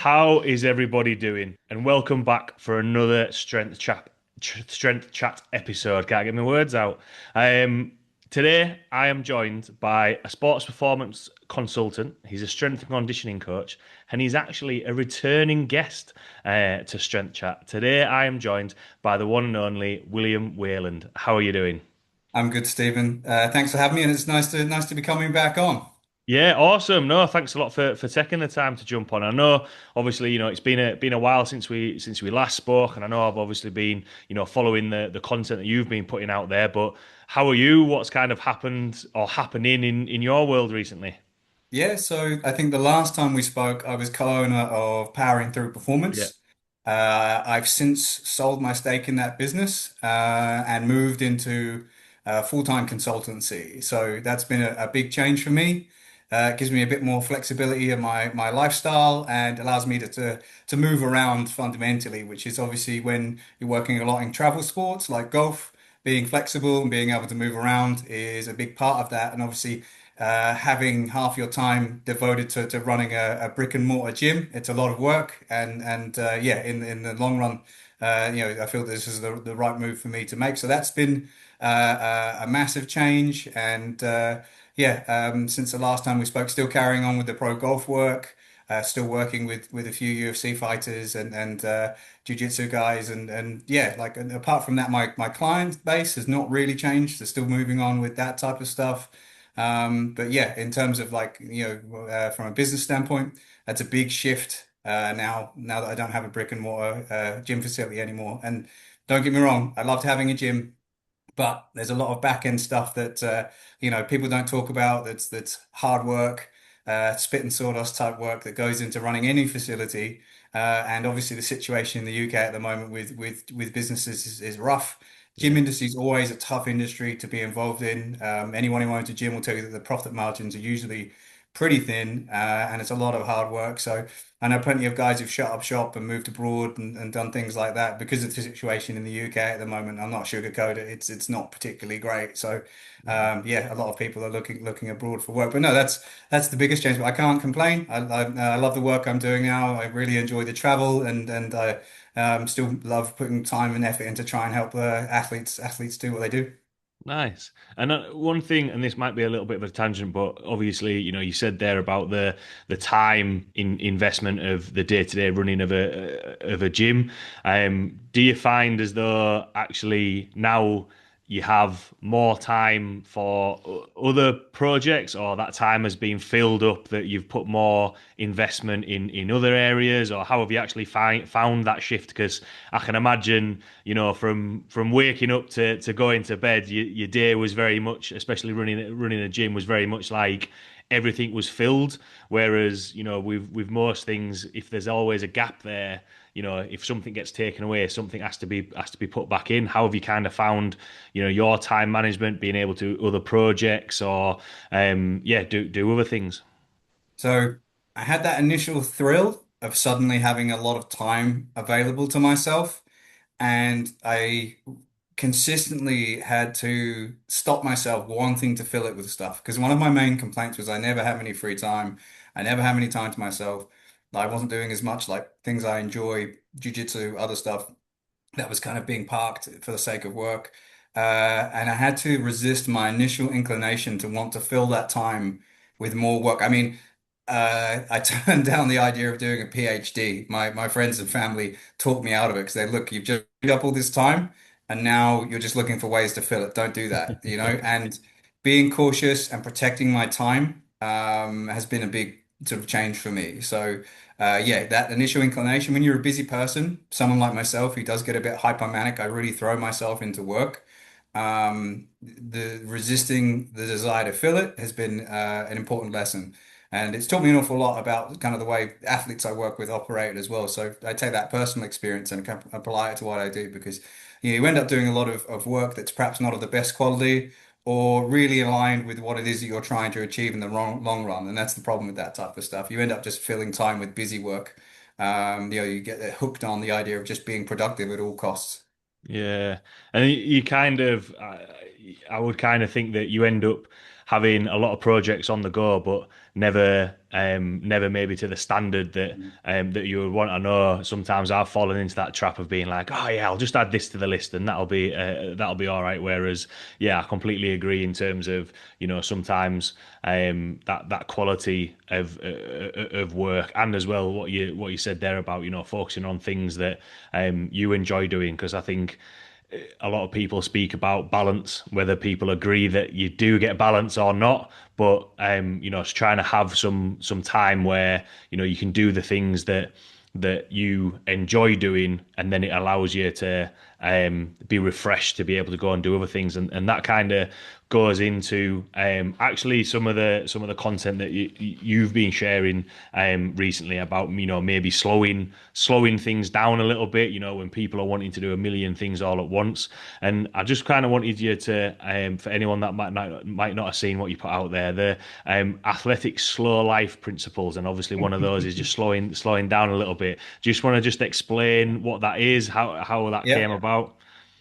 How is everybody doing? And welcome back for another Strength Chat episode. Can't get my words out. Um, Today I am joined by a sports performance consultant. He's a strength and conditioning coach, and he's actually a returning guest to Strength Chat. Today I am joined by the one and only William Wayland. How are you doing? I'm good, Stephen. Thanks for having me, and it's nice to be coming back on. Yeah, awesome. No, thanks a lot for taking the time to jump on. I know, obviously, it's been a while since we last spoke, and I know I've obviously been, following the content that you've been putting out there. But how are you? What's kind of happened or happening in your world recently? Yeah, so I think the last time we spoke, I was co-owner of Powering Through Yeah. Performance. I've since sold my stake in that business and moved into full-time consultancy. So that's been a big change for me. It gives me a bit more flexibility in my lifestyle and allows me to move around fundamentally, which is obviously when you're working a lot in travel sports like golf, being flexible and being able to move around is a big part of that. And obviously having half your time devoted to running a brick and mortar gym. It's a lot of work, and yeah, in the long run, I feel this is the right move for me to make. So that's been a massive change, and yeah, since the last time we spoke, still carrying on with the pro golf work. Still working with a few UFC fighters and jiu-jitsu guys and yeah, like and apart from that, my client base has not really changed. They're still moving on with that type of stuff. But yeah, in terms of like, from a business standpoint, that's a big shift now that I don't have a brick and mortar gym facility anymore. And don't get me wrong, I loved having a gym, but there's a lot of back end stuff that people don't talk about. That's hard work, spit and sawdust type work that goes into running any facility. And obviously, the situation in the UK at the moment with businesses is rough. Gym Yeah. industry is always a tough industry to be involved in. Anyone who owns a gym will tell you that the profit margins are usually pretty thin, and it's a lot of hard work. So I know plenty of guys who've shut up shop and moved abroad and done things like that because of the situation in the UK at the moment. I'm not sugarcoat it; it's not particularly great. So yeah, a lot of people are looking abroad for work. But no, that's the biggest change. But I can't complain. I love the work I'm doing now. I really enjoy the travel and I still love putting time and effort into try and help athletes do what they do. Nice. And one thing, and this might be a little bit of a tangent, but obviously, you said there about the time in investment of the day-to-day running of a gym. Do you find as though actually now you have more time for other projects, or that time has been filled up that you've put more investment in other areas, or how have you actually found that shift? Because I can imagine, from waking up to going to bed, your day was very much, especially running a gym, was very much like everything was filled. Whereas, with most things, if there's always a gap there, if something gets taken away, something has to be put back in. How have you kind of found, your time management, being able to other projects or yeah, do other things? So I had that initial thrill of suddenly having a lot of time available to myself. And I consistently had to stop myself wanting to fill it with stuff. Because one of my main complaints was I never had any free time. I never had any time to myself. I wasn't doing as much like things I enjoy, jujitsu, other stuff that was kind of being parked for the sake of work. And I had to resist my initial inclination to want to fill that time with more work. I mean, I turned down the idea of doing a PhD. My friends and family talked me out of it because they look, you've just freed up all this time, and now you're just looking for ways to fill it. Don't do that, you know. And being cautious and protecting my time has been a big sort of change for me. So yeah, that initial inclination when you're a busy person, someone like myself who does get a bit hypomanic, I really throw myself into work. The resisting the desire to fill it has been an important lesson. And it's taught me an awful lot about kind of the way athletes I work with operate as well. So I take that personal experience and apply it to what I do because you end up doing a lot of work that's perhaps not of the best quality or really aligned with what it is that you're trying to achieve in the long run. And that's the problem with that type of stuff. You end up just filling time with busy work. You get hooked on the idea of just being productive at all costs. Yeah, and you kind of, I would kind of think that you end up having a lot of projects on the go, but never maybe to the standard that you would want. I know sometimes I've fallen into that trap of being like, oh yeah, I'll just add this to the list and that'll be all right. Whereas, yeah, I completely agree in terms of, sometimes that quality of work, and as well what you said there about, focusing on things that you enjoy doing, because I think a lot of people speak about balance, whether people agree that you do get balance or not. But it's trying to have some time where you can do the things that you enjoy doing, and then it allows you to be refreshed to be able to go and do other things, and that kind of goes into actually some of the content that you've been sharing recently about maybe slowing things down a little bit, when people are wanting to do a million things all at once. And I just kind of wanted you to, for anyone that might not have seen what you put out there, the athletic slow life principles, and obviously one of those is just slowing down a little bit. Just want to just explain what that is, how that came Yeah. about.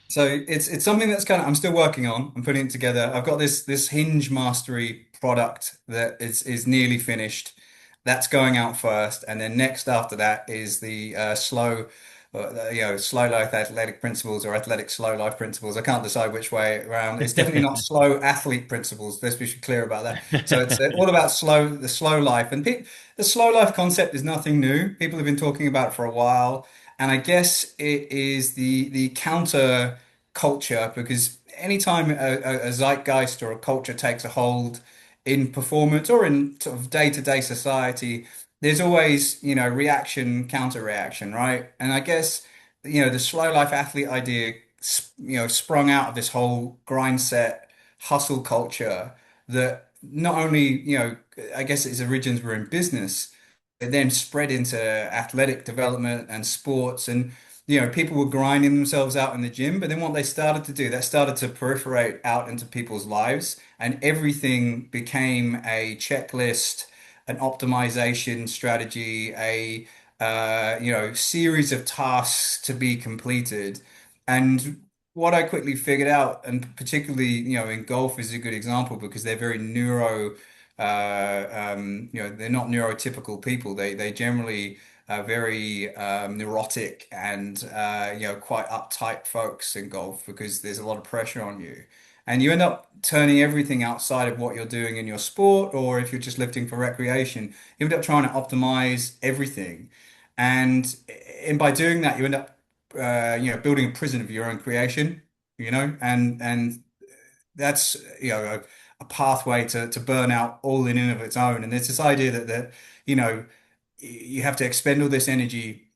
So it's something that's kind of I'm still working on. I'm putting it together. I've got this Hinge Mastery product that is nearly finished. That's going out first, and then next after that is the slow life athletic principles or athletic slow life principles. I can't decide which way around. It's definitely not slow athlete principles. Let's be clear about that. So it's all about the slow life, and pe the slow life concept is nothing new. People have been talking about it for a while. And I guess it is the counter culture because anytime a zeitgeist or a culture takes a hold in performance or in sort of day-to-day society, there's always, reaction, counter reaction, right? And I guess, the slow life athlete idea, sprung out of this whole grind set hustle culture that not only, I guess its origins were in business, it then spread into athletic development and sports. And, people were grinding themselves out in the gym. But then what they started to do, that started to proliferate out into people's lives. And everything became a checklist, an optimization strategy, a series of tasks to be completed. And what I quickly figured out, and particularly, in golf is a good example because they're very they're not neurotypical people. They generally are very neurotic and quite uptight folks in golf because there's a lot of pressure on you. And you end up turning everything outside of what you're doing in your sport, or if you're just lifting for recreation, you end up trying to optimize everything. And by doing that, you end up building a prison of your own creation, and that's a pathway to burn out all in and of its own. And there's this idea that you know you have to expend all this energy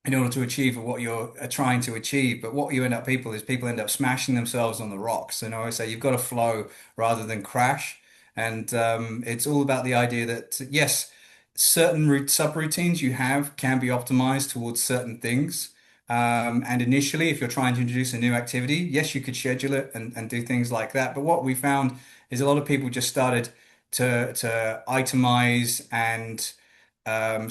in order to achieve what you're trying to achieve. But what you end up people end up smashing themselves on the rocks. And I always say you've got to flow rather than crash. And it's all about the idea that yes, certain subroutines you have can be optimized towards certain things. And initially, if you're trying to introduce a new activity, yes, you could schedule it and do things like that. But what we found is a lot of people just started to itemize and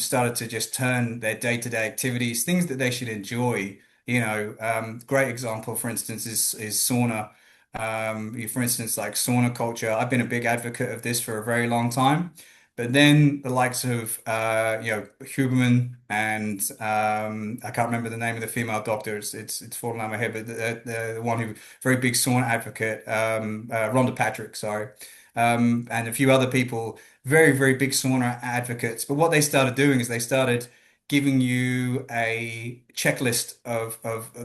started to just turn their day-to-day activities, things that they should enjoy. Great example, for instance, is sauna. For instance, like sauna culture. I've been a big advocate of this for a very long time. But then the likes of Huberman and I can't remember the name of the female doctor. It's fallen out of my head, but the one who very big sauna advocate, Rhonda Patrick, sorry, and a few other people, very very big sauna advocates. But what they started doing is they started giving you a checklist of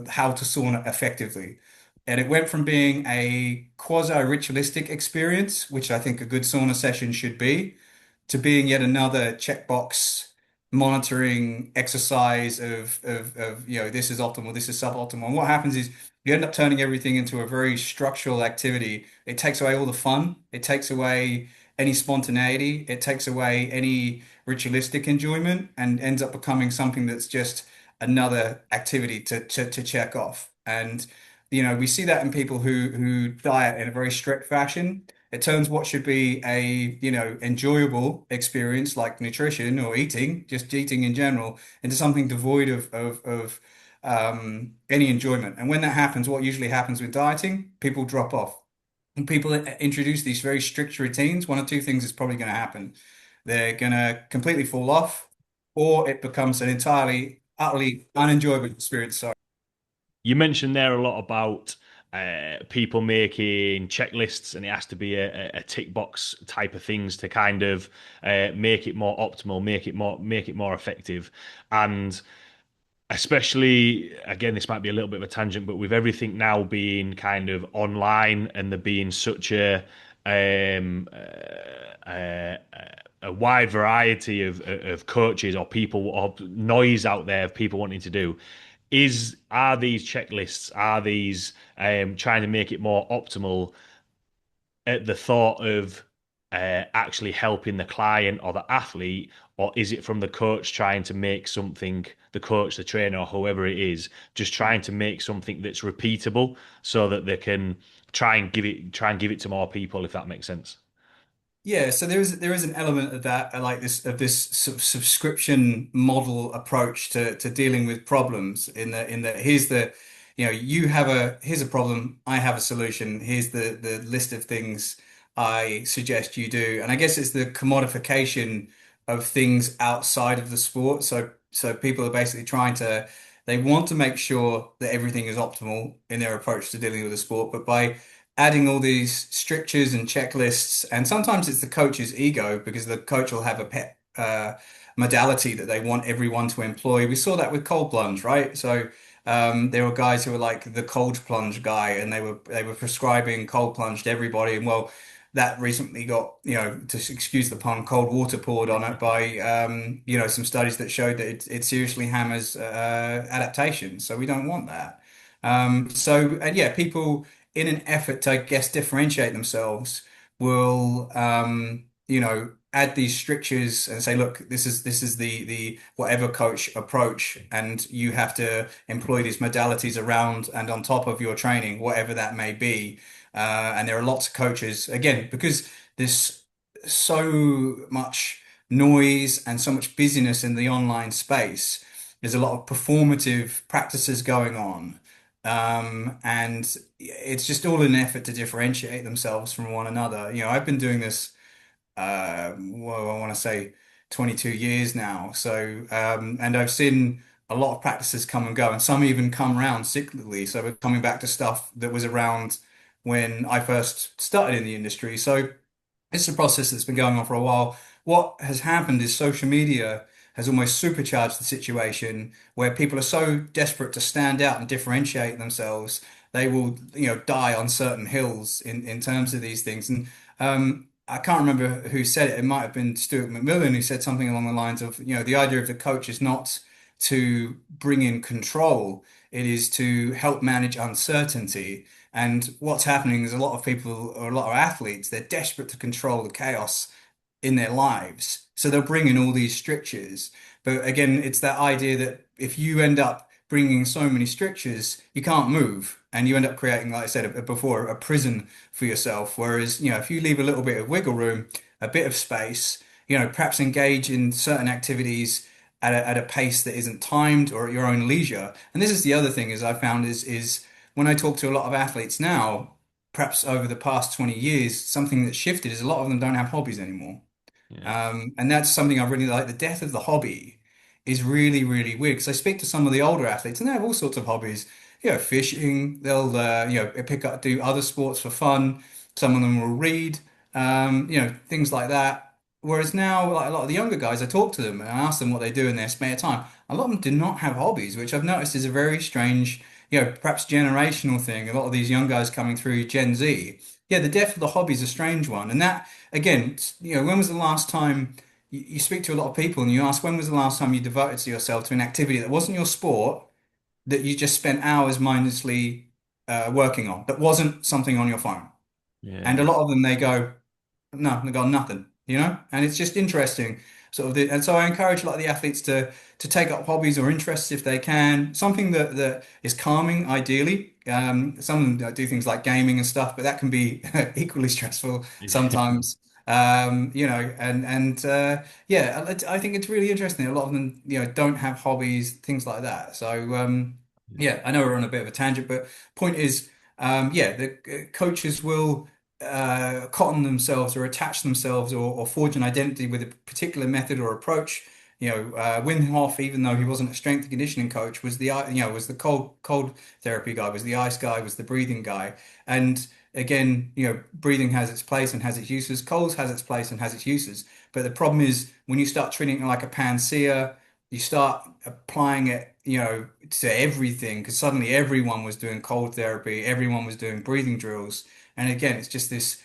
how to sauna effectively. And it went from being a quasi-ritualistic experience, which I think a good sauna session should be, to being yet another checkbox monitoring exercise of this is optimal, this is suboptimal. And what happens is you end up turning everything into a very structural activity. It takes away all the fun. It takes away any spontaneity. It takes away any ritualistic enjoyment and ends up becoming something that's just another activity to check off. And we see that in people who diet in a very strict fashion. It turns what should be a, enjoyable experience like nutrition or eating, just eating in general, into something devoid of any enjoyment. And when that happens, what usually happens with dieting, people drop off. And people introduce these very strict routines, one or two things is probably going to happen. they're gonna completely fall off, or it becomes an entirely, utterly unenjoyable experience. So You mentioned there a lot about people making checklists, and it has to be a tick box type of things to kind of make it more optimal, make it more effective, and especially again, this might be a little bit of a tangent, but with everything now being kind of online and there being such um, uh, a wide variety of coaches or people or noise out there of people wanting to do, are these checklists, are these trying to make it more optimal at the thought of actually helping the client or the athlete, or is it from the coach trying to make something, the coach, the trainer, or whoever it is, just trying to make something that's repeatable so that they can try and give it to more people, if that makes sense? yeah, so there is an element of that, like this subscription model approach to dealing with problems. In the here's the, you have a here's a problem, I have a solution. Here's the list of things I suggest you do, and I guess it's the commodification of things outside of the sport. So people are basically they want to make sure that everything is optimal in their approach to dealing with the sport, but by adding all these strictures and checklists, and sometimes it's the coach's ego because the coach will have a pet modality that they want everyone to employ. We saw that with cold plunge, right? So there were guys who were like the cold plunge guy, and they were prescribing cold plunge to everybody. And well, that recently got, to excuse the pun, cold water poured on it by some studies that showed that it seriously hammers adaptation. So we don't want that. And yeah, people in an effort to, I guess, differentiate themselves, will add these strictures and say, look, this is the whatever coach approach, and you have to employ these modalities around and on top of your training, whatever that may be. And there are lots of coaches, again, because there's so much noise and so much busyness in the online space. There's a lot of performative practices going on. And it's just all an effort to differentiate themselves from one another. I've been doing this, well, I want to say 22 years now. So, and I've seen a lot of practices come and go, and some even come around cyclically. So we're coming back to stuff that was around when I first started in the industry. So it's a process that's been going on for a while. What has happened is social media has almost supercharged the situation where people are so desperate to stand out and differentiate themselves, they will, die on certain hills in terms of these things. And I can't remember who said it. It might have been Stuart McMillan who said something along the lines of, the idea of the coach is not to bring in control, it is to help manage uncertainty. And what's happening is a lot of people, or a lot of athletes, they're desperate to control the chaos in their lives. So they'll bring in all these strictures. But again, it's that idea that if you end up bringing so many strictures, you can't move. And you end up creating, like I said before, a prison for yourself. Whereas, if you leave a little bit of wiggle room, a bit of space, perhaps engage in certain activities at a pace that isn't timed or at your own leisure. And this is the other thing is I found is when I talk to a lot of athletes now, perhaps over the past 20 years, something that's shifted is a lot of them don't have hobbies anymore. Yeah. And that's something I really like. The death of the hobby is really, really weird because I speak to some of the older athletes and they have all sorts of hobbies. Fishing, they'll pick up, do other sports for fun. Some of them will read, things like that. Whereas now, like a lot of the younger guys, I talk to them and I ask them what they do in their spare time. A lot of them do not have hobbies, which I've noticed is a very strange, perhaps generational thing. A lot of these young guys coming through Gen Z. Yeah, the death of the hobby is a strange one. And that, again, when was the last time you speak to a lot of people and you ask, when was the last time you devoted to yourself to an activity that wasn't your sport, that you just spent hours mindlessly working on, that wasn't something on your phone? And Yeah. a lot of them, they go, no, they got nothing, and it's just interesting. And so I encourage a lot of the athletes to take up hobbies or interests if they can, something that is calming, ideally. Some of them do things like gaming and stuff, but that can be equally stressful sometimes. Yeah, I think it's really interesting. A lot of them, don't have hobbies, things like that. So yeah, I know we're on a bit of a tangent, but point is, yeah, the coaches will cotton themselves or attach themselves or forge an identity with a particular method or approach. Wim Hof, even though he wasn't a strength and conditioning coach, was was the cold therapy guy, was the ice guy, was the breathing guy. And again, breathing has its place and has its uses. Cold has its place and has its uses. But the problem is when you start treating it like a panacea, you start applying it, to everything because suddenly everyone was doing cold therapy, everyone was doing breathing drills. And again, it's just this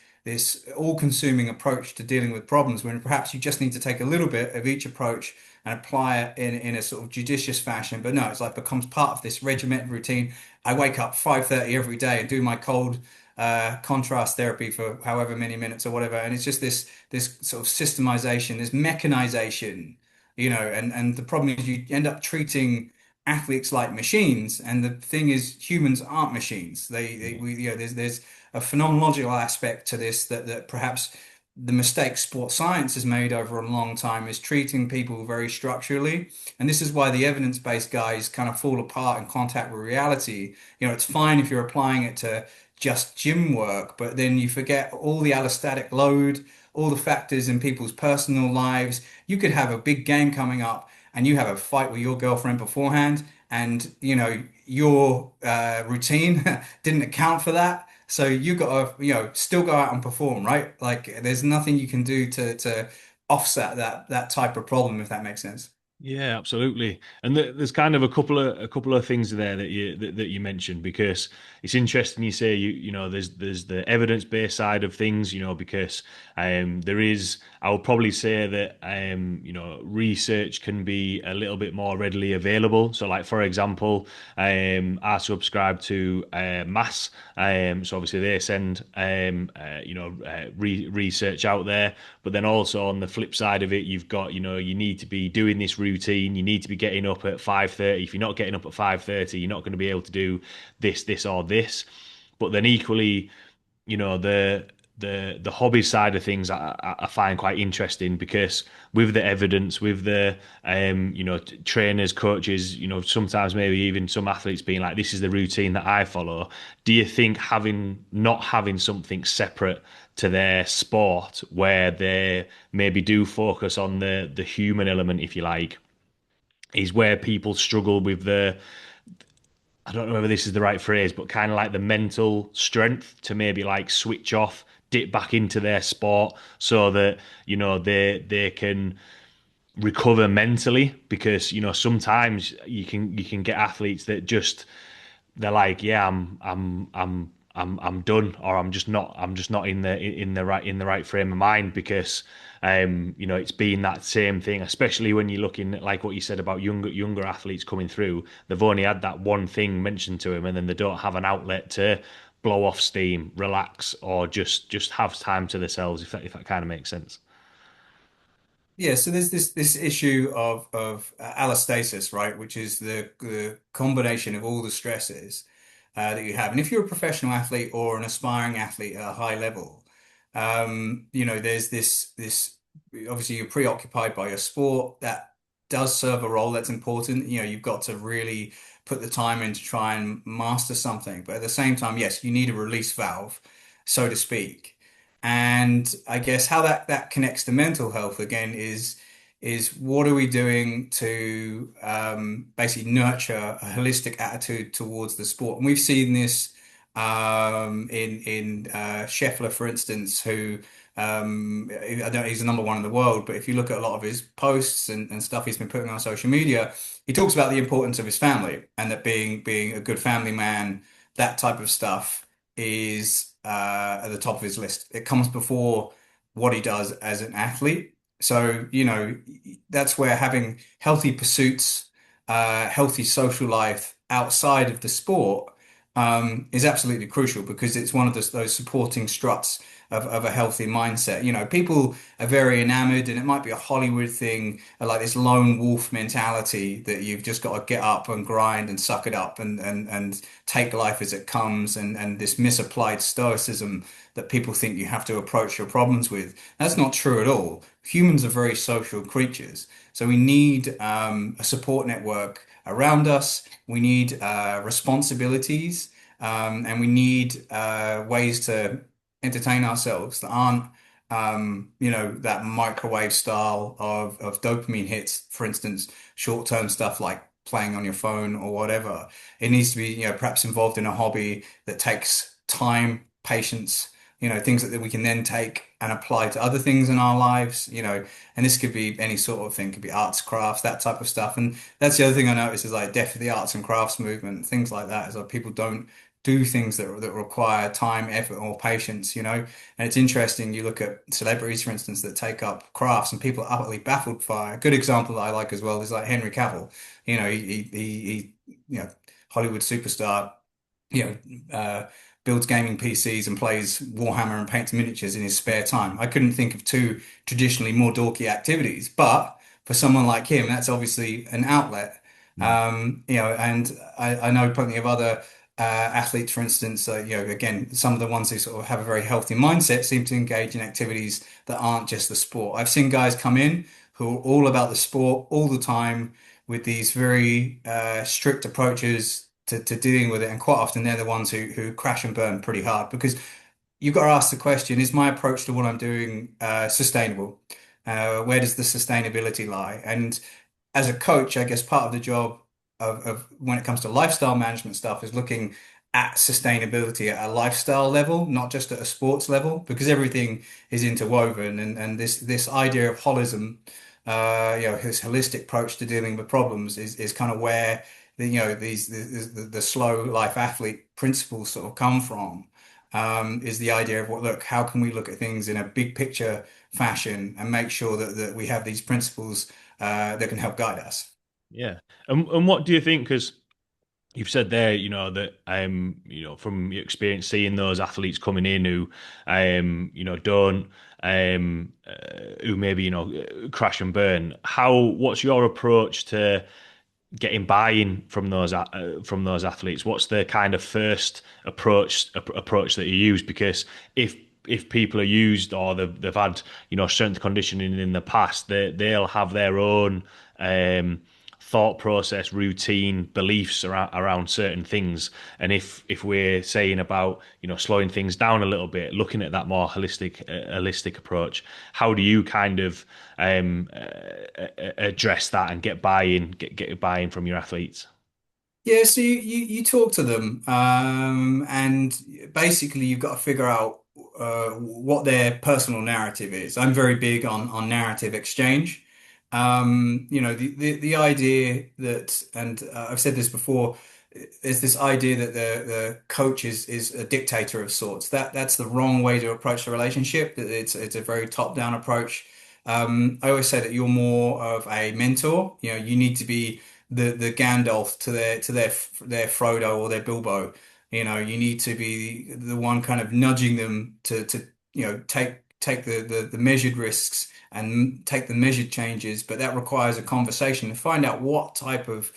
all-consuming approach to dealing with problems when perhaps you just need to take a little bit of each approach and apply it in a sort of judicious fashion. But no, it's like becomes part of this regimented routine. I wake up 5:30 every day and do my cold contrast therapy for however many minutes or whatever. And it's just this sort of systemization, this mechanization, and the problem is you end up treating athletes like machines. And the thing is, humans aren't machines. There's a phenomenological aspect to this that perhaps the mistake sports science has made over a long time is treating people very structurally. And this is why the evidence-based guys kind of fall apart in contact with reality. It's fine if you're applying it to just gym work, but then you forget all the allostatic load, all the factors in people's personal lives. You could have a big game coming up and you have a fight with your girlfriend beforehand, and your routine didn't account for that. So you got to, still go out and perform, right? Like there's nothing you can do to offset that type of problem, if that makes sense. Yeah, absolutely. And there's kind of a couple of things there that you mentioned because it's interesting you say there's the evidence-based side of things, because there is I would probably say that research can be a little bit more readily available. So like for example, I subscribe to Mass, so obviously they send research out there, but then also on the flip side of it, you've got you need to be doing this routine. You need to be getting up at 5:30. If you're not getting up at 5:30, you're not going to be able to do this, or this. But then equally, the hobby side of things I find quite interesting because with the evidence, with the trainers, coaches, sometimes maybe even some athletes being like, this is the routine that I follow. Do you think not having something separate to their sport where they maybe do focus on the human element, if you like, is where people struggle with I don't know whether this is the right phrase, but kind of like the mental strength to maybe like switch off, dip back into their sport so that, they can recover mentally because, sometimes you can get athletes that just they're like, yeah, I'm done, or I'm just not in the right frame of mind because it's been that same thing, especially when you're looking at like what you said about younger athletes coming through. They've only had that one thing mentioned to them, and then they don't have an outlet to blow off steam, relax, or just have time to themselves. If that kind of makes sense. Yeah, so there's this issue of allostasis, right, which is the combination of all the stresses that you have. And if you're a professional athlete or an aspiring athlete at a high level, there's this obviously you're preoccupied by your sport. That does serve a role that's important. You've got to really put the time in to try and master something. But at the same time, yes, you need a release valve, so to speak. And I guess how that connects to mental health again is what are we doing to basically nurture a holistic attitude towards the sport? And we've seen this in Scheffler, for instance, who I don't he's the number one in the world, but if you look at a lot of his posts and stuff he's been putting on social media, he talks about the importance of his family and that being a good family man, that type of stuff is at the top of his list. It comes before what he does as an athlete. So, that's where having healthy pursuits, healthy social life outside of the sport, is absolutely crucial because it's one of those supporting struts of a healthy mindset. People are very enamored, and it might be a Hollywood thing, like this lone wolf mentality that you've just got to get up and grind and suck it up and take life as it comes, and this misapplied stoicism that people think you have to approach your problems with. That's not true at all. Humans are very social creatures, so we need a support network around us. We need responsibilities, and we need ways to entertain ourselves that aren't, that microwave style of dopamine hits, for instance, short-term stuff like playing on your phone or whatever. It needs to be, perhaps involved in a hobby that takes time, patience, things that we can then take and apply to other things in our lives, and this could be any sort of thing, could be arts, crafts, that type of stuff. And that's the other thing I notice is like death of the arts and crafts movement, things like that, is like people don't do things that require time, effort, or patience. And it's interesting, you look at celebrities, for instance, that take up crafts and people are utterly baffled by. A good example that I like as well is like Henry Cavill. Hollywood superstar, you builds gaming PCs and plays Warhammer and paints miniatures in his spare time. I couldn't think of two traditionally more dorky activities, but for someone like him, that's obviously an outlet. And I know plenty of other athletes, for instance, again, some of the ones who sort of have a very healthy mindset seem to engage in activities that aren't just the sport. I've seen guys come in who are all about the sport all the time with these very strict approaches to dealing with it. And quite often they're the ones who crash and burn pretty hard because you've got to ask the question, is my approach to what I'm doing sustainable? Where does the sustainability lie? And as a coach, I guess part of the job of when it comes to lifestyle management stuff is looking at sustainability at a lifestyle level, not just at a sports level, because everything is interwoven. And this idea of holism, his holistic approach to dealing with problems is kind of where the slow life athlete principles sort of come from. Is the idea of look, how can we look at things in a big picture fashion and make sure that we have these principles that can help guide us. Yeah. And what do you think? Because you've said there, that from your experience seeing those athletes coming in who don't who maybe crash and burn. What's your approach to getting buy-in from those athletes? What's the kind of first approach that you use? Because if people are used or they've had strength conditioning in the past, they'll have their own thought process, routine, beliefs around certain things. And if we're saying about slowing things down a little bit, looking at that more holistic approach, how do you kind of address that and get buy-in from your athletes? Yeah, so you talk to them, and basically you've got to figure out what their personal narrative is. I'm very big on narrative exchange. The idea that, and I've said this before, there's this idea that the coach is a dictator of sorts. That's the wrong way to approach the relationship. It's a very top-down approach. I always say that you're more of a mentor. You need to be the Gandalf to their Frodo or their Bilbo. You need to be the one kind of nudging them to take the measured risks and take the measured changes, but that requires a conversation to find out what type of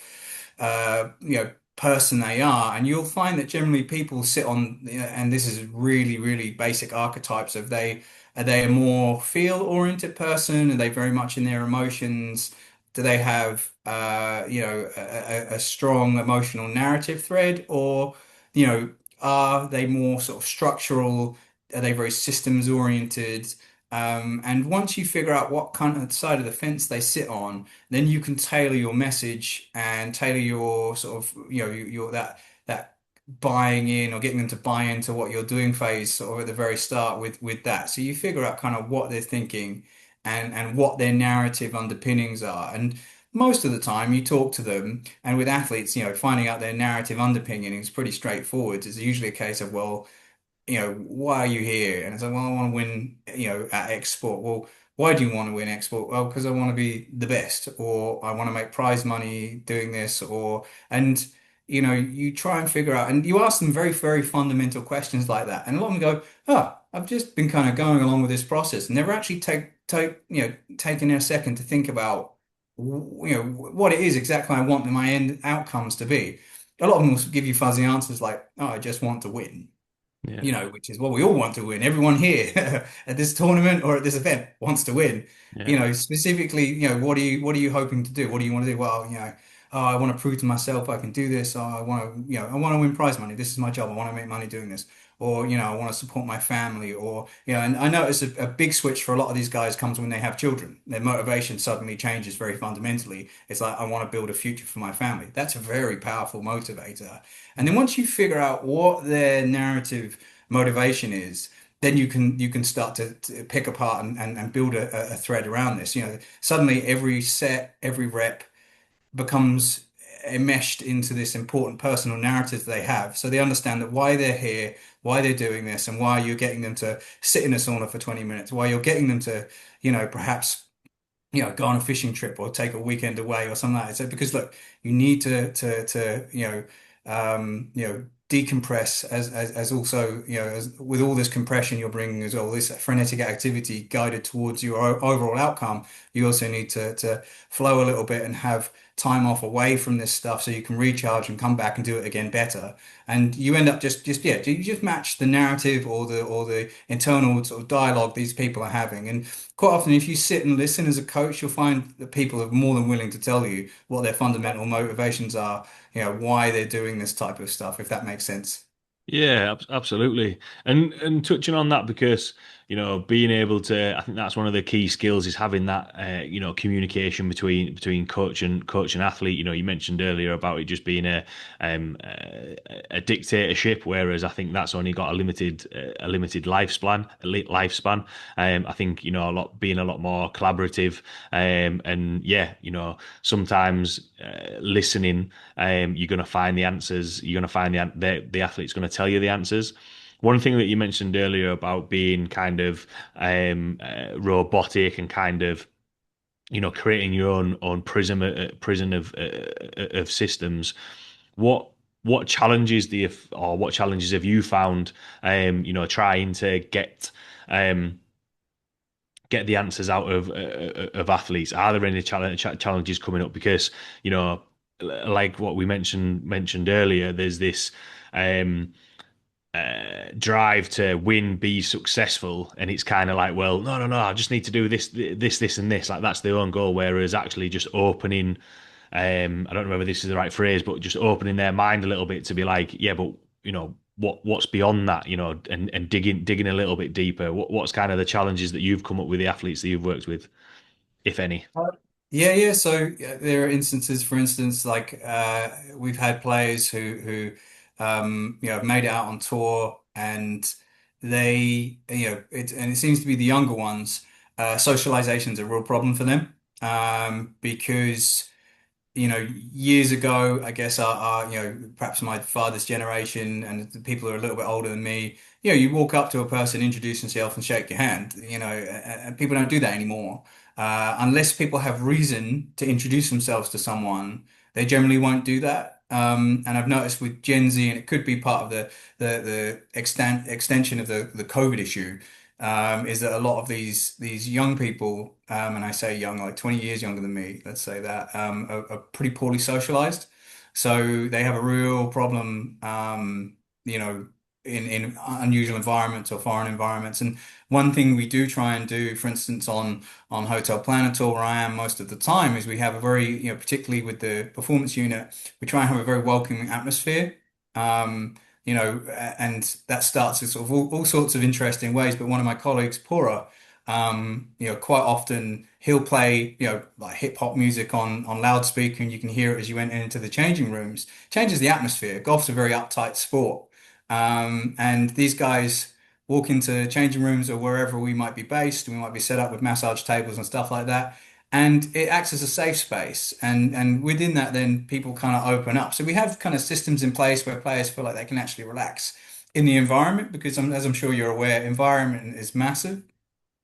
person they are. And you'll find that generally people sit on, and this is really, really basic archetypes of are they a more feel-oriented person? Are they very much in their emotions? Do they have a strong emotional narrative thread, or are they more sort of structural? Are they very systems oriented? And once you figure out what kind of side of the fence they sit on, then you can tailor your message and tailor your sort of, your that buying in or getting them to buy into what you're doing phase sort of at the very start with that. So you figure out kind of what they're thinking and what their narrative underpinnings are. And most of the time you talk to them, and with athletes, finding out their narrative underpinning is pretty straightforward. It's usually a case of, well, why are you here? And it's like, well, I want to win, at X sport. Well, why do you want to win X sport? Well, because I want to be the best, or I want to make prize money doing this, and you try and figure out, and you ask them very, very fundamental questions like that. And a lot of them go, oh, I've just been kind of going along with this process, never actually taking a second to think about, what it is exactly I want my end outcomes to be. A lot of them will give you fuzzy answers like, oh, I just want to win, Yeah, which is what we all want to win. Everyone here at this tournament or at this event wants to win. yeah, Specifically, what are you hoping to do? What do you want to do? Well, oh, I want to prove to myself I can do this. Oh, I want to win prize money. This is my job. I want to make money doing this. or I want to support my family, or and I notice a big switch for a lot of these guys comes when they have children. Their motivation suddenly changes very fundamentally. It's like, I want to build a future for my family. That's a very powerful motivator. And then once you figure out what their narrative motivation is, then you can start to pick apart and build a thread around this. Suddenly every set, every rep becomes enmeshed into this important personal narrative they have. So they understand that why they're here, why they're doing this, and why you're getting them to sit in a sauna for 20 minutes, why you're getting them to, perhaps go on a fishing trip or take a weekend away or something like that. So because look, you need to decompress as also, as with all this compression you're bringing as well, this frenetic activity guided towards your overall outcome, you also need to flow a little bit and have time off away from this stuff so you can recharge and come back and do it again better. And you end up just yeah, you just match the narrative or the internal sort of dialogue these people are having. And quite often, if you sit and listen as a coach, you'll find that people are more than willing to tell you what their fundamental motivations are, why they're doing this type of stuff, if that makes sense. Yeah, absolutely. And touching on that because, being able to, I think that's one of the key skills is having that communication between coach and athlete. You mentioned earlier about it just being a dictatorship, whereas I think that's only got a limited lifespan. I think, a lot more collaborative. And yeah, sometimes listening, you're going to find the answers. You're going to find the athlete's going to tell you the answers. One thing that you mentioned earlier about being kind of robotic and kind of creating your own prison of systems. What what challenges do you or what challenges have you found? Trying to get the answers out of athletes. Are there any challenges coming up? Because like what we mentioned earlier, there's this um, drive to win, be successful, and it's kind of like, well, no, no, no, I just need to do this, and this. Like that's their own goal. Whereas actually just opening, I don't know whether this is the right phrase, but just opening their mind a little bit to be like, yeah, but what's beyond that, and digging a little bit deeper. What's kind of the challenges that you've come up with the athletes that you've worked with, if any? Yeah, yeah. So there are instances, for instance, like we've had players who have made it out on tour, and it seems to be the younger ones. Socialization is a real problem for them, because years ago, I guess perhaps my father's generation and the people who are a little bit older than me, you walk up to a person, introduce yourself and shake your hand, and people don't do that anymore. Unless people have reason to introduce themselves to someone, they generally won't do that. And I've noticed with Gen Z, and it could be part of the extension of the COVID issue, is that a lot of these young people, and I say young, like 20 years younger than me, let's say that, are pretty poorly socialized. So they have a real problem, in unusual environments or foreign environments. And one thing we do try and do, for instance, on Hotel Planet Tour, where I am most of the time, is we have a very, particularly with the performance unit, we try and have a very welcoming atmosphere. Um, and that starts with sort of all sorts of interesting ways. But one of my colleagues, Pura, quite often he'll play, like hip hop music on loudspeaker, and you can hear it as you enter into the changing rooms. Changes the atmosphere. Golf's a very uptight sport, and these guys walk into changing rooms or wherever we might be based. We might be set up with massage tables and stuff like that. And it acts as a safe space. And within that, then people kind of open up. So we have kind of systems in place where players feel like they can actually relax in the environment because, as I'm sure you're aware, environment is massive.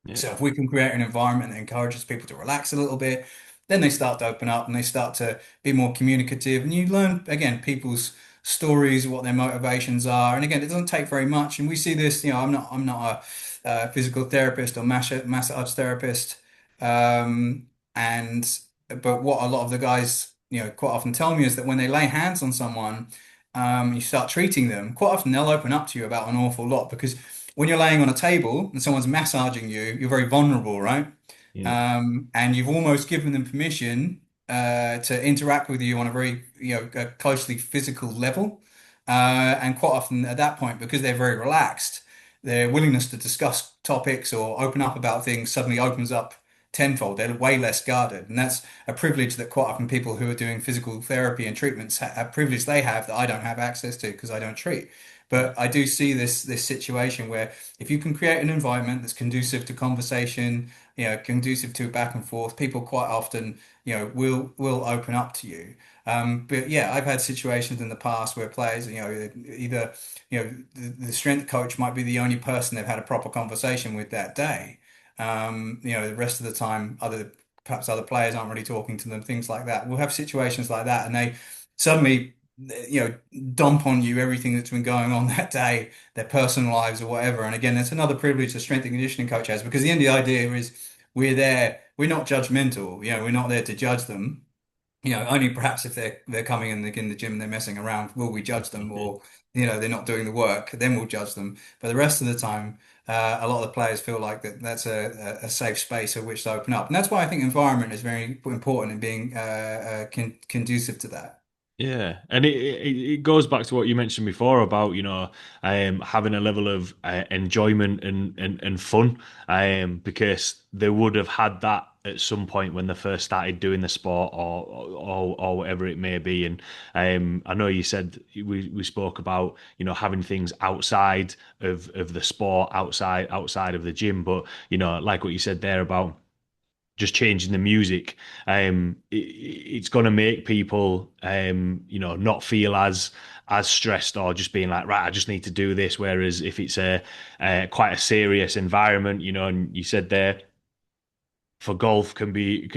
Yeah. So if we can create an environment that encourages people to relax a little bit, then they start to open up and they start to be more communicative. And you learn, again, people's stories, what their motivations are. And again, it doesn't take very much. And we see this, I'm not a physical therapist or massage therapist. Um, and but what a lot of the guys, quite often tell me is that when they lay hands on someone, you start treating them, quite often they'll open up to you about an awful lot because when you're laying on a table and someone's massaging you, you're very vulnerable, right? Yeah. And you've almost given them permission to interact with you on a very, a closely physical level. And quite often at that point, because they're very relaxed, their willingness to discuss topics or open up about things suddenly opens up tenfold. They're way less guarded. And that's a privilege that quite often people who are doing physical therapy and treatments a privilege they have that I don't have access to because I don't treat. But I do see this situation where if you can create an environment that's conducive to conversation, conducive to back and forth, people quite often, will open up to you. But yeah, I've had situations in the past where players, either, the strength coach might be the only person they've had a proper conversation with that day. The rest of the time, perhaps other players aren't really talking to them, things like that. We'll have situations like that, and they suddenly, dump on you everything that's been going on that day, their personal lives or whatever. And again, that's another privilege the strength and conditioning coach has, because the end of the idea is we're not judgmental. We're not there to judge them. Only perhaps if they're coming in the gym and they're messing around, will we judge them, or they're not doing the work, then we'll judge them. But the rest of the time, a lot of the players feel like that's a safe space at which to open up, and that's why I think environment is very important in being conducive to that. Yeah, and it goes back to what you mentioned before about having a level of enjoyment and fun, because they would have had that at some point when they first started doing the sport, or whatever it may be. And I know you said we spoke about having things outside of the sport, outside of the gym, but like what you said there about just changing the music, it's going to make people, not feel as stressed, or just being like, right, I just need to do this. Whereas if it's a quite a serious environment, and you said there, for golf can be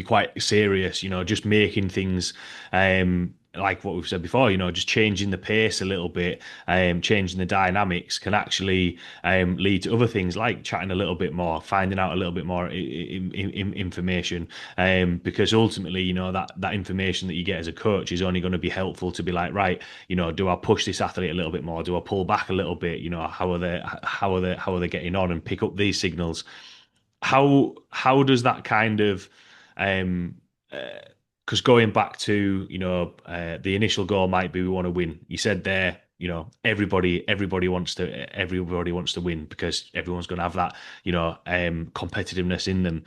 quite serious, just making things, like what we've said before, just changing the pace a little bit, changing the dynamics can actually lead to other things like chatting a little bit more, finding out a little bit more information, because ultimately, that information that you get as a coach is only going to be helpful to be like, right, do I push this athlete a little bit more? Do I pull back a little bit? How are they getting on, and pick up these signals. How does that kind of, um because going back to the initial goal might be we want to win. You said there, everybody wants to win, because everyone's going to have that competitiveness in them.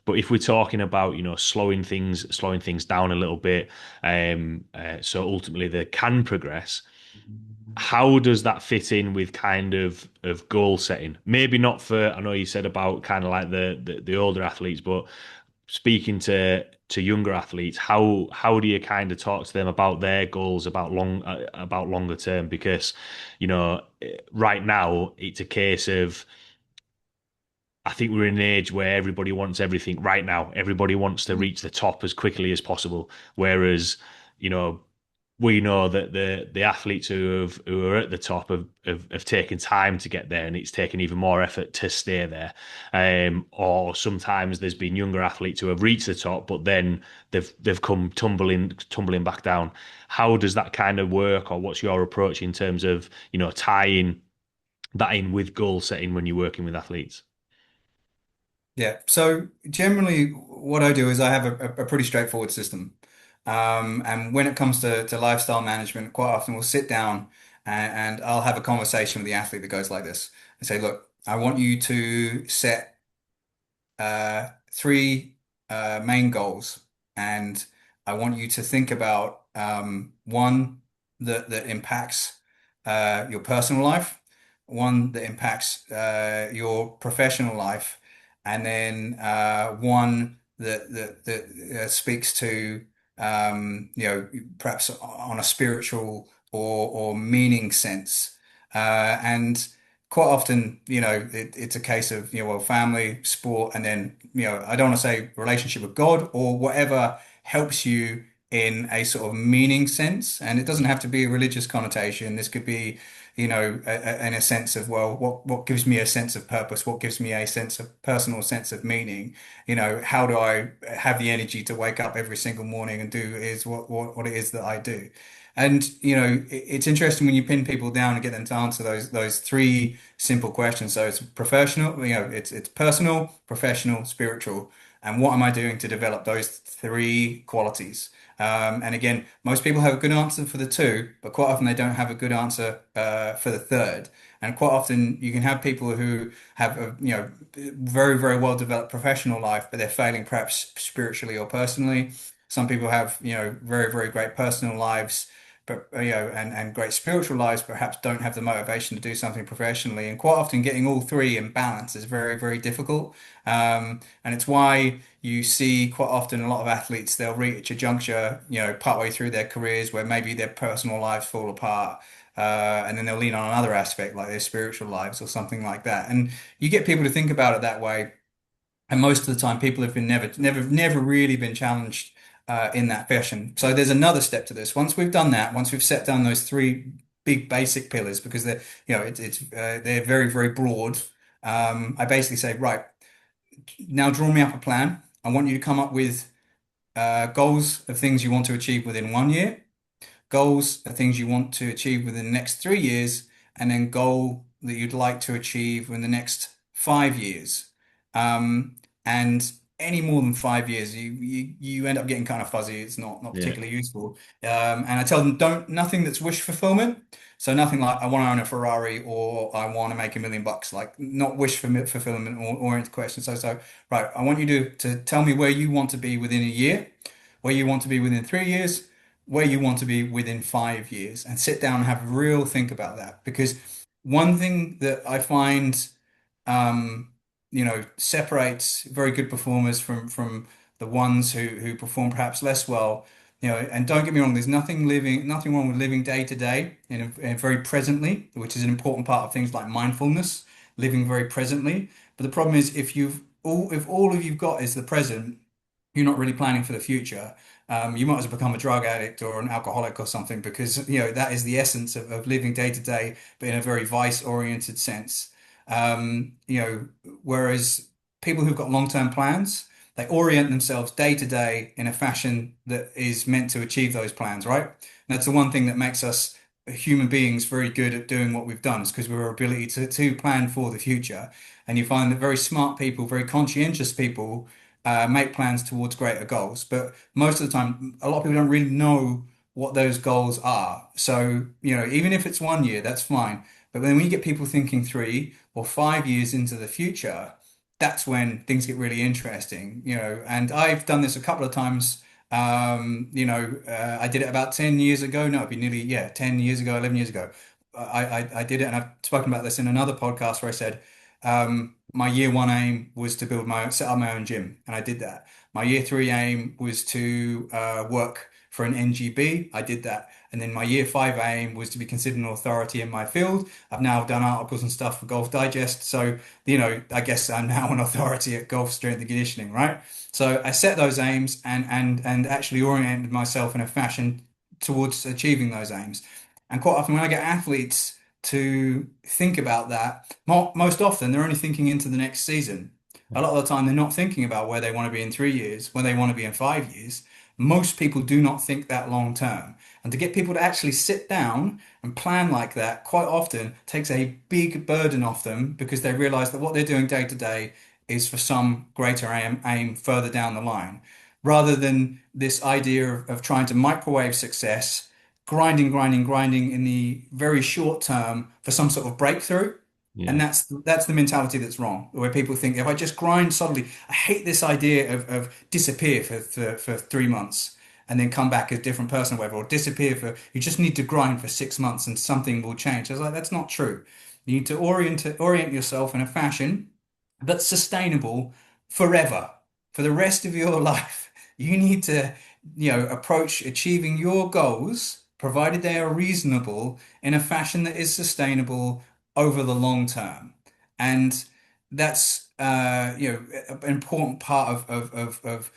But if we're talking about slowing things down a little bit, so ultimately they can progress, how does that fit in with kind of goal setting? Maybe not for, I know you said about kind of like the older athletes, but speaking to younger athletes, how do you kind of talk to them about their goals, about longer term? Because right now it's a case of, I think we're in an age where everybody wants everything right now. Everybody wants to reach the top as quickly as possible. Whereas, you know, we know that the athletes who are at the top have taken time to get there, and it's taken even more effort to stay there. Or sometimes there's been younger athletes who have reached the top, but then they've come tumbling back down. How does that kind of work, or what's your approach in terms of tying that in with goal setting when you're working with athletes? Yeah. So generally, what I do is I have a pretty straightforward system. And when it comes to lifestyle management, quite often we'll sit down and I'll have a conversation with the athlete that goes like this and say, look, I want you to set three main goals, and I want you to think about one that impacts your personal life, one that impacts your professional life, and then one that speaks to perhaps on a spiritual or meaning sense, and quite often, it's a case of, well, family, sport, and then, I don't want to say relationship with God or whatever helps you in a sort of meaning sense. And it doesn't have to be a religious connotation. This could be, in a sense of, well, what gives me a sense of purpose? What gives me a sense of personal sense of meaning? How do I have the energy to wake up every single morning and do is what it is that I do? And it's interesting when you pin people down and get them to answer those three simple questions. So it's professional, it's personal, professional, spiritual. And what am I doing to develop those three qualities? And again, most people have a good answer for the two, but quite often they don't have a good answer for the third. And quite often you can have people who have a, very, very well developed professional life, but they're failing perhaps spiritually or personally. Some people have, very, very great personal lives, but and great spiritual lives, perhaps don't have the motivation to do something professionally. And quite often getting all three in balance is very, very difficult. And it's why you see quite often a lot of athletes, they'll reach a juncture, partway through their careers where maybe their personal lives fall apart. And then they'll lean on another aspect like their spiritual lives or something like that. And you get people to think about it that way. And most of the time, people have been never really been challenged in that fashion. So there's another step to this. Once we've done that, once we've set down those three big basic pillars, because they're very, very broad. I basically say, right, now draw me up a plan. I want you to come up with goals of things you want to achieve within 1 year, goals are things you want to achieve within the next 3 years, and then goal that you'd like to achieve in the next 5 years. Um, and any more than 5 years, you end up getting kind of fuzzy. It's not Yeah. particularly useful. And I tell them don't nothing that's wish fulfillment. So nothing like I want to own a Ferrari or I want to make $1 million. Like not wish fulfillment or oriented question. So right, I want you to tell me where you want to be within a year, where you want to be within 3 years, where you want to be within 5 years, and sit down and have a real think about that. Because one thing that I find, separates very good performers from the ones who perform perhaps less well, and don't get me wrong, there's nothing wrong with living day to day and very presently, which is an important part of things like mindfulness, living very presently. But the problem is if all of you've got is the present, you're not really planning for the future. You might as well become a drug addict or an alcoholic or something because that is the essence of living day to day, but in a very vice-oriented sense. Whereas people who've got long-term plans, they orient themselves day to day in a fashion that is meant to achieve those plans, right? And that's the one thing that makes us human beings very good at doing what we've done is because we're our ability to plan for the future. And you find that very smart people, very conscientious people make plans towards greater goals. But most of the time, a lot of people don't really know what those goals are. So, even if it's 1 year, that's fine. But then when you get people thinking 3 or 5 years into the future, that's when things get really interesting, And I've done this a couple of times. I did it about 10 years ago. No, it'd be nearly, yeah, 10 years ago, 11 years ago. I did it, and I've spoken about this in another podcast where I said, my year one aim was to set up my own gym, and I did that. My year three aim was to work for an NGB. I did that. And then my year five aim was to be considered an authority in my field. I've now done articles and stuff for Golf Digest. So, I guess I'm now an authority at golf strength and conditioning, right? So I set those aims and actually oriented myself in a fashion towards achieving those aims. And quite often when I get athletes to think about that, most often they're only thinking into the next season. A lot of the time they're not thinking about where they want to be in 3 years, where they want to be in 5 years. Most people do not think that long term. And to get people to actually sit down and plan like that quite often takes a big burden off them because they realize that what they're doing day to day is for some greater aim further down the line, rather than this idea of trying to microwave success, grinding in the very short term for some sort of breakthrough. And Yeah. that's the mentality that's wrong, where people think if I just grind solidly, I hate this idea of disappear for 3 months and then come back a different person or whatever, or disappear you just need to grind for 6 months and something will change. I was like, that's not true. You need to orient yourself in a fashion that's sustainable forever, for the rest of your life. You need to, approach achieving your goals, provided they are reasonable, in a fashion that is sustainable over the long term. And that's an important part of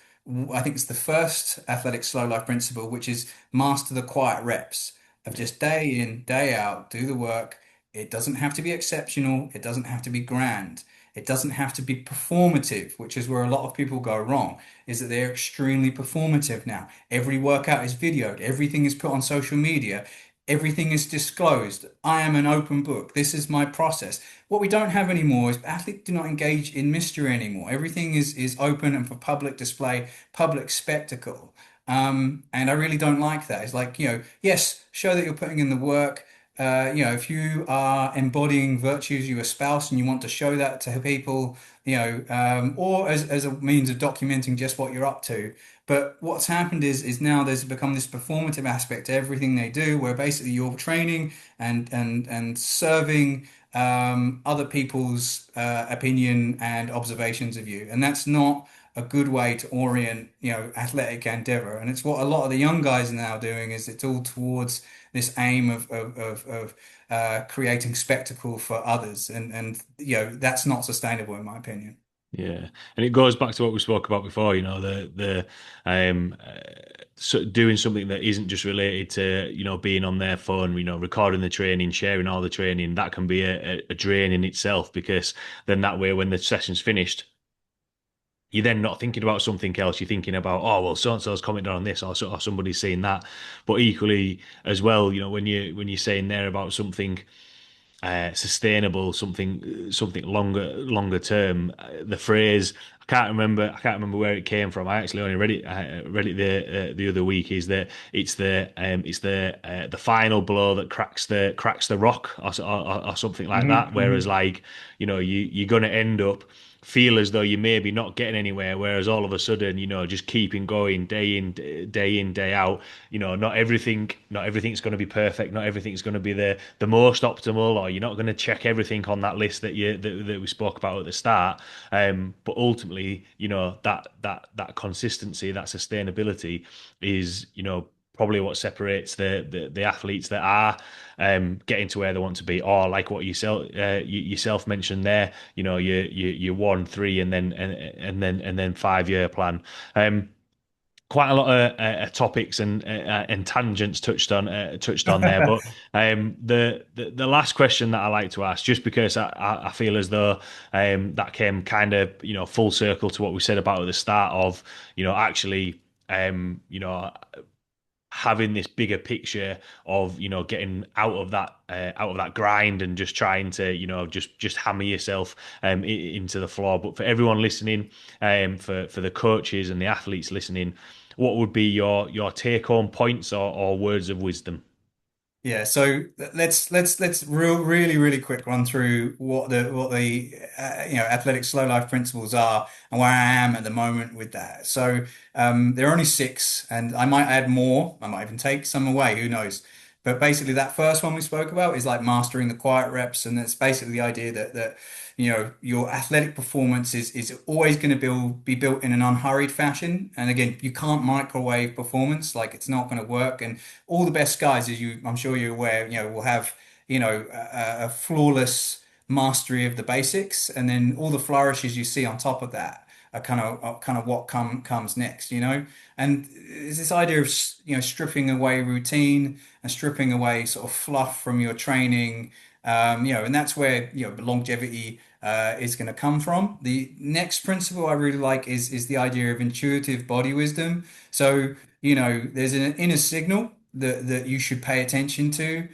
I think it's the first athletic slow life principle, which is master the quiet reps of just day in, day out, do the work. It doesn't have to be exceptional, it doesn't have to be grand. It doesn't have to be performative, which is where a lot of people go wrong, is that they're extremely performative now. Every workout is videoed, everything is put on social media. Everything is disclosed. I am an open book. This is my process. What we don't have anymore is athletes do not engage in mystery anymore. Everything is open and for public display, public spectacle. And I really don't like that. It's like, yes, show that you're putting in the work. If you are embodying virtues you espouse and you want to show that to people, or as a means of documenting just what you're up to. But what's happened is now there's become this performative aspect to everything they do, where basically you're training and serving other people's opinion and observations of you, and that's not a good way to orient, athletic endeavor. And it's what a lot of the young guys are now doing is it's all towards this aim of creating spectacle for others. And that's not sustainable in my opinion. Yeah, and it goes back to what we spoke about before. The doing something that isn't just related to being on their phone. Recording the training, sharing all the training. That can be a drain in itself because then that way, when the session's finished, you're then not thinking about something else. You're thinking about, oh well, so and so's commented on this, or somebody's saying that. But equally, as well, when you're saying there about something sustainable, something longer term. The phrase I can't remember where it came from. I actually only read it the other week. Is that it's the final blow that cracks the rock or something like that. Whereas Hmm. like you're gonna end up feel as though you're maybe not getting anywhere, whereas all of a sudden, just keeping going day in, day out, not everything's going to be perfect, not everything's going to be the most optimal, or you're not going to check everything on that list that we spoke about at the start. But ultimately, that consistency, that sustainability is, probably what separates the athletes that are getting to where they want to be, or like what you yourself mentioned there, you 1, 3, and then 5 year plan. Quite a lot of topics and tangents touched on there, but the last question that I like to ask, just because I feel as though that came kind of full circle to what we said about at the start of actually having this bigger picture of getting out of that grind and just trying to just hammer yourself into the floor. But for everyone listening, for the coaches and the athletes listening, what would be your take home points or words of wisdom? Yeah, so let's really quick run through what the athletic slow life principles are and where I am at the moment with that. So there are only six, and I might add more. I might even take some away. Who knows? But basically, that first one we spoke about is like mastering the quiet reps, and that's basically the idea that your athletic performance is always going to be built in an unhurried fashion. And again, you can't microwave performance; like it's not going to work. And all the best guys, I'm sure you're aware, will have, a flawless mastery of the basics, and then all the flourishes you see on top of that are kind of what comes next, And there's this idea of, stripping away routine and stripping away sort of fluff from your training, and that's where, longevity is going to come from. The next principle I really like is the idea of intuitive body wisdom. So, there's an inner signal that you should pay attention to.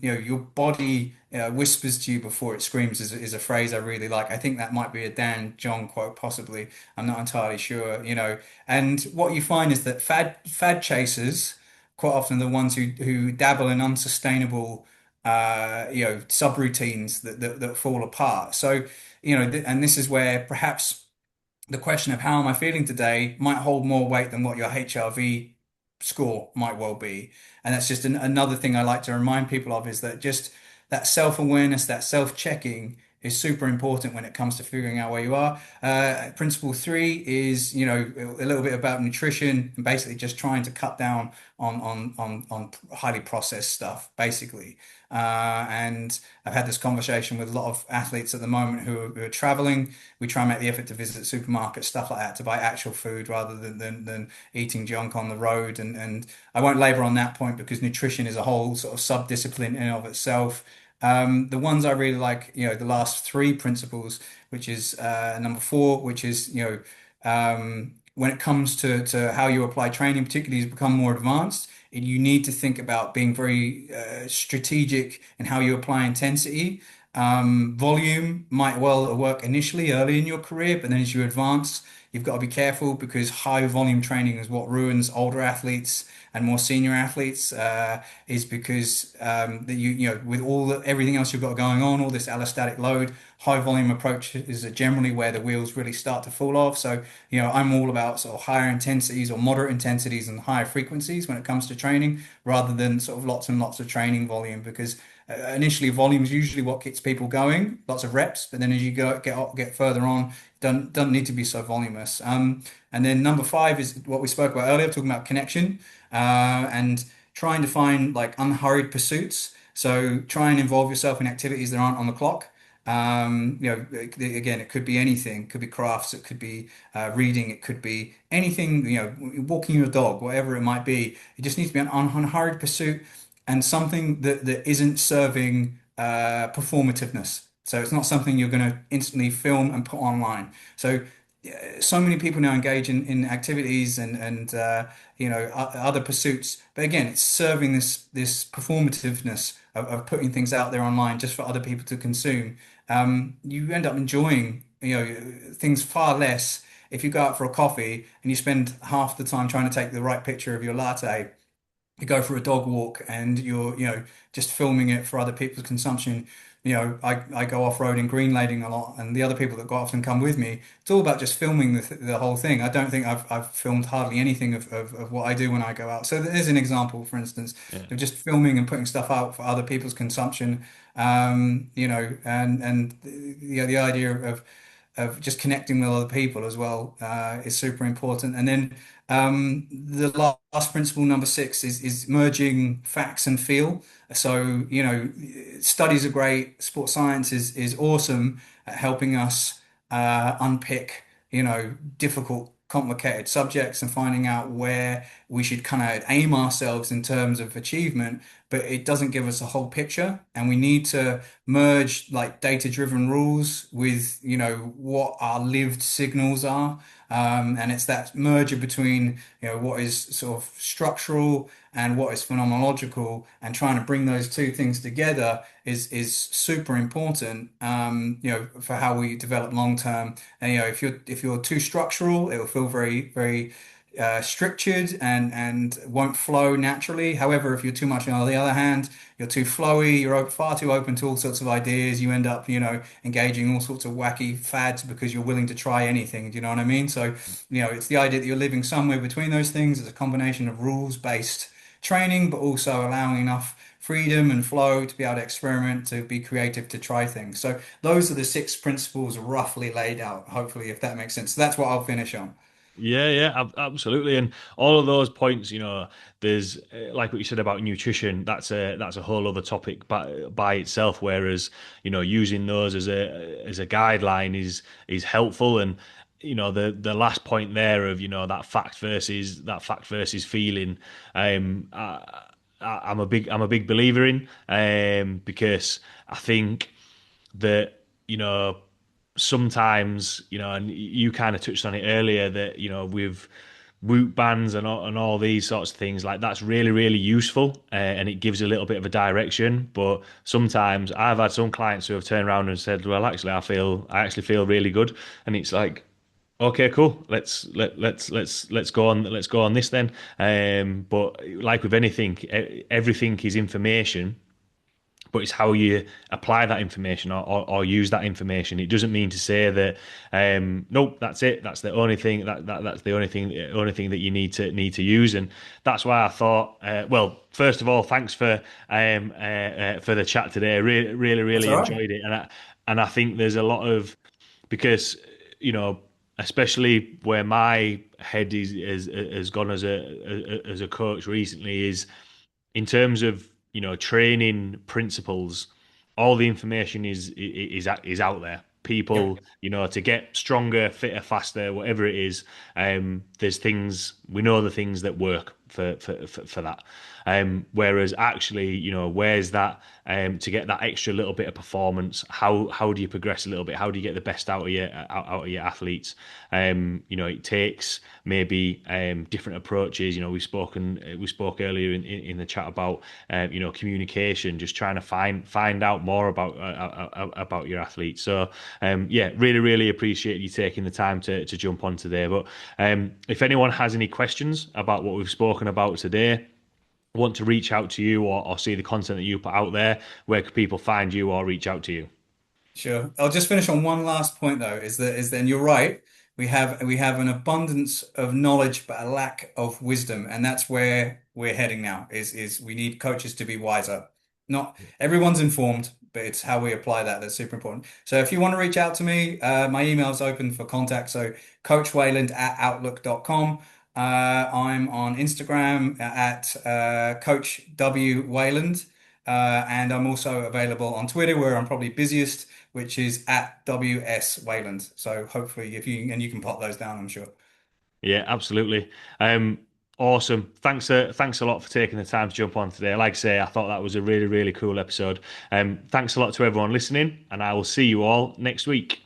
Your body whispers to you before it screams is a phrase I really like. I think that might be a Dan John quote, possibly. I'm not entirely sure, And what you find is that fad chasers, quite often the ones who dabble in unsustainable, subroutines that fall apart. So, and this is where perhaps the question of how am I feeling today might hold more weight than what your HRV score might well be. And that's just another thing I like to remind people of is that just that self-awareness, that self-checking is super important when it comes to figuring out where you are. Principle three is, a little bit about nutrition and basically just trying to cut down on highly processed stuff, basically. And I've had this conversation with a lot of athletes at the moment who are traveling. We try and make the effort to visit supermarkets, stuff like that, to buy actual food rather than eating junk on the road. And I won't labor on that point because nutrition is a whole sort of sub-discipline in and of itself. The ones I really like, the last three principles, which is number four, which is, when it comes to how you apply training, particularly as you become more advanced, you need to think about being very strategic in how you apply intensity. Volume might well work initially early in your career, but then as you advance, you've got to be careful because high volume training is what ruins older athletes and more senior athletes. Is because that with everything else you've got going on, all this allostatic load, high volume approach is generally where the wheels really start to fall off. So, I'm all about sort of higher intensities or moderate intensities and higher frequencies when it comes to training, rather than sort of lots and lots of training volume, because initially volume is usually what gets people going, lots of reps, but then as you get further on, don't need to be so voluminous. And then number five is what we spoke about earlier, talking about connection, and trying to find like unhurried pursuits. So try and involve yourself in activities that aren't on the clock. Again, it could be anything. It could be crafts. It could be reading. It could be anything. Walking your dog, whatever it might be. It just needs to be an unhurried pursuit and something that isn't serving performativeness. So it's not something you're going to instantly film and put online. So so many people now engage in activities and other pursuits, but again, it's serving this performativeness of putting things out there online just for other people to consume. You end up enjoying things far less if you go out for a coffee and you spend half the time trying to take the right picture of your latte. You go for a dog walk and you're just filming it for other people's consumption. I go off-roading, green lading a lot, and the other people that go off and come with me, it's all about just filming the whole thing. I don't think I've filmed hardly anything of what I do when I go out. So there's an example, for instance, Yeah. of just filming and putting stuff out for other people's consumption. And the idea of just connecting with other people as well is super important. And then the last principle, number six, is merging facts and feel. So, studies are great. Sports science is awesome at helping us unpick, difficult, complicated subjects and finding out where we should kind of aim ourselves in terms of achievement, but it doesn't give us a whole picture. And we need to merge like data-driven rules with, what our lived signals are. And it's that merger between, what is sort of structural and what is phenomenological, and trying to bring those two things together is super important, for how we develop long term. And if you're too structural, it will feel very, very structured and won't flow naturally. However, if you're too much on the other hand, you're too flowy, you're far too open to all sorts of ideas. You end up, engaging all sorts of wacky fads because you're willing to try anything. Do you know what I mean? So, it's the idea that you're living somewhere between those things. It's a combination of rules-based training, but also allowing enough freedom and flow to be able to experiment, to be creative, to try things. So those are the six principles roughly laid out, hopefully, if that makes sense. So that's what I'll finish on. Yeah, yeah, absolutely. And all of those points, there's like what you said about nutrition. That's a whole other topic by itself. Whereas, using those as a guideline is helpful. And the last point there of that fact versus feeling. I'm a big believer in, because I think that sometimes, and you kind of touched on it earlier, that with root bands and all these sorts of things, like that's really really useful, and it gives a little bit of a direction. But sometimes I've had some clients who have turned around and said, well, actually I actually feel really good. And it's like, okay, cool, let's go on this then. But like with anything, everything is information, but it's how you apply that information, or use that information. It doesn't mean to say that, nope, that's it. That's the only thing that's the only thing that you need to use. And that's why I thought, well, first of all, thanks for the chat today. Really, really, That's really all right. enjoyed it. And I think there's a lot of, because especially where my head has gone as a coach recently, is in terms of training principles. All the information is out there. Yeah. People, to get stronger, fitter, faster, whatever it is, there's things, we know the things that work. for that. Whereas actually, where's that to get that extra little bit of performance? How do you progress a little bit? How do you get the best out of your athletes? It takes maybe different approaches. We spoke earlier in the chat about communication, just trying to find out more about your athletes. So yeah, really really appreciate you taking the time to jump on today. But if anyone has any questions about what we've spoken about today, want to reach out to you or see the content that you put out there, where can people find you or reach out to you? Sure. I'll just finish on one last point though, and you're right. We have an abundance of knowledge but a lack of wisdom, and that's where we're heading now. Is we need coaches to be wiser. Not everyone's informed, but it's how we apply that that's super important. So if you want to reach out to me, my email is open for contact. So coachwayland@outlook.com. I'm on Instagram at Coach W Wayland. And I'm also available on Twitter where I'm probably busiest, which is at WS Wayland. So hopefully if you can pop those down, I'm sure. Yeah, absolutely. Um, awesome. Thanks a lot for taking the time to jump on today. Like I say, I thought that was a really, really cool episode. Thanks a lot to everyone listening, and I will see you all next week.